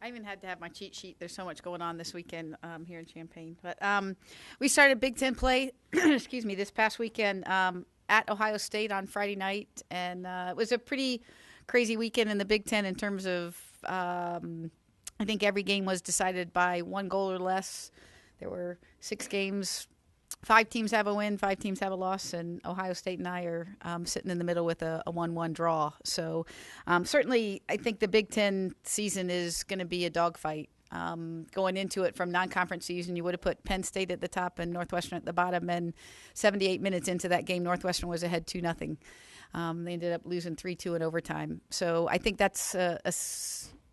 I even had to have my cheat sheet. There's so much going on this weekend here in Champaign. But we started Big Ten play, excuse me, this past weekend at Ohio State on Friday night. And it was a pretty crazy weekend in the Big Ten in terms of, I think every game was decided by one goal or less. There were 6 games. 5 teams have a win, 5 teams have a loss, and Ohio State and I are sitting in the middle with a 1-1 draw. So certainly I think the Big Ten season is going to be a dogfight. Going into it from non-conference season, you would have put Penn State at the top and Northwestern at the bottom, and 78 minutes into that game, Northwestern was ahead 2-0. They ended up losing 3-2 in overtime. So I think that's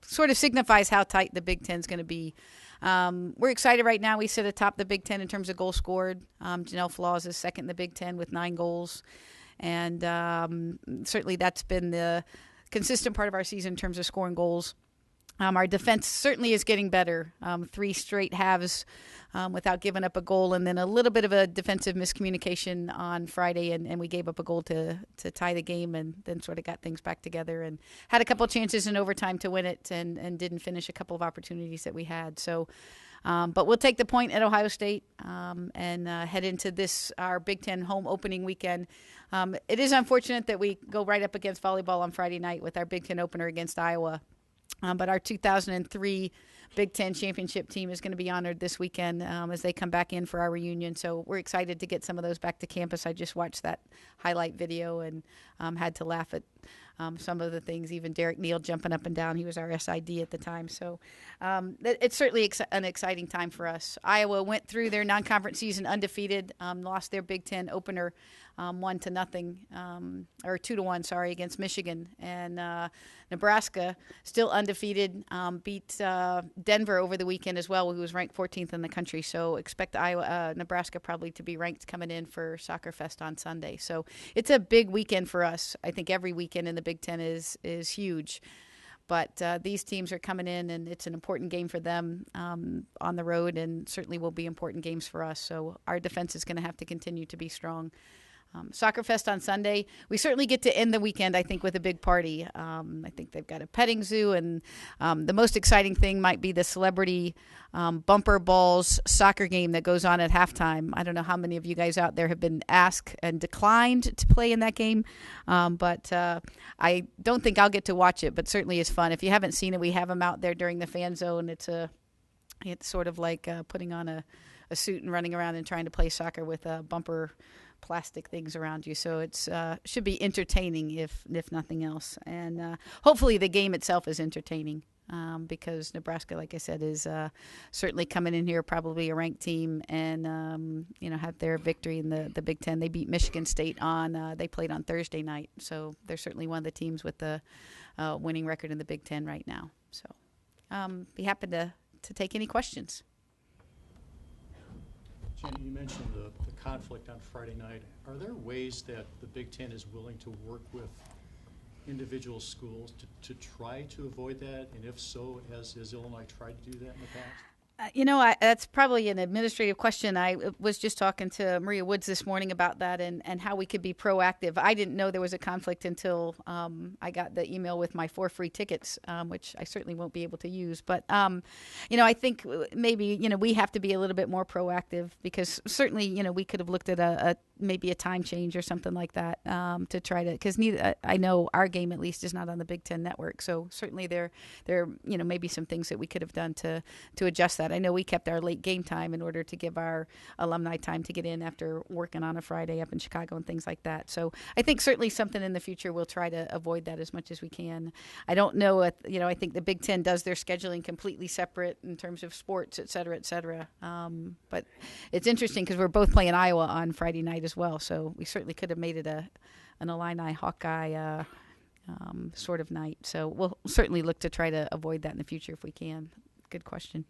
sort of signifies how tight the Big Ten is going to be. We're excited right now. We sit atop the Big Ten in terms of goals scored. Janelle Flaws is second in the Big Ten with 9 goals. And certainly that's been the consistent part of our season in terms of scoring goals. Our defense certainly is getting better. 3 straight halves without giving up a goal, and then a little bit of a defensive miscommunication on Friday, and we gave up a goal to tie the game, and then sort of got things back together and had a couple chances in overtime to win it, and didn't finish a couple of opportunities that we had. So, but we'll take the point at Ohio State and head into this, our Big Ten home opening weekend. It is unfortunate that we go right up against volleyball on Friday night with our Big Ten opener against Iowa. But our 2003 Big Ten championship team is going to be honored this weekend as they come back in for our reunion. So we're excited to get some of those back to campus. I just watched that highlight video and had to laugh at some of the things, even Derek Neal jumping up and down. He was our SID at the time. So it's certainly an exciting time for us. Iowa went through their non-conference season undefeated, lost their Big Ten opener 1-0, or 2-1, sorry, against Michigan. And Nebraska, still undefeated, beat Denver over the weekend as well, who was ranked 14th in the country. So expect Nebraska probably to be ranked coming in for Soccer Fest on Sunday. So it's a big weekend for us. I think every weekend in the Big Ten is huge. But these teams are coming in, and it's an important game for them on the road, and certainly will be important games for us. So our defense is going to have to continue to be strong. Soccer Fest on Sunday. We certainly get to end the weekend, I think, with a big party. I think they've got a petting zoo, and the most exciting thing might be the celebrity bumper balls soccer game that goes on at halftime. I don't know how many of you guys out there have been asked and declined to play in that game, but I don't think I'll get to watch it, but certainly is fun. If you haven't seen it, we have them out there during the fan zone. It's sort of like putting on a suit and running around and trying to play soccer with bumper plastic things around you. So it's should be entertaining if nothing else. And hopefully the game itself is entertaining because Nebraska, like I said, is certainly coming in here probably a ranked team and had their victory in the Big Ten. They beat Michigan State they played on Thursday night. So they're certainly one of the teams with the winning record in the Big Ten right now. So be happy to take any questions. Jenny, you mentioned the conflict on Friday night. Are there ways that the Big Ten is willing to work with individual schools to try to avoid that? And if so, has Illinois tried to do that in the past? That's probably an administrative question. I was just talking to Maria Woods this morning about that and how we could be proactive. I didn't know there was a conflict until I got the email with my 4 free tickets, which I certainly won't be able to use. But, I think maybe, we have to be a little bit more proactive because certainly, we could have looked at maybe a time change or something like that to try to, because I know our game at least is not on the Big Ten network. So certainly there maybe some things that we could have done to adjust that. I know we kept our late game time in order to give our alumni time to get in after working on a Friday up in Chicago and things like that. So I think certainly something in the future we'll try to avoid that as much as we can. I don't know, I think the Big Ten does their scheduling completely separate in terms of sports, et cetera, et cetera. But it's interesting because we're both playing Iowa on Friday night as well. So we certainly could have made it an Illini Hawkeye sort of night. So we'll certainly look to try to avoid that in the future if we can. Good question.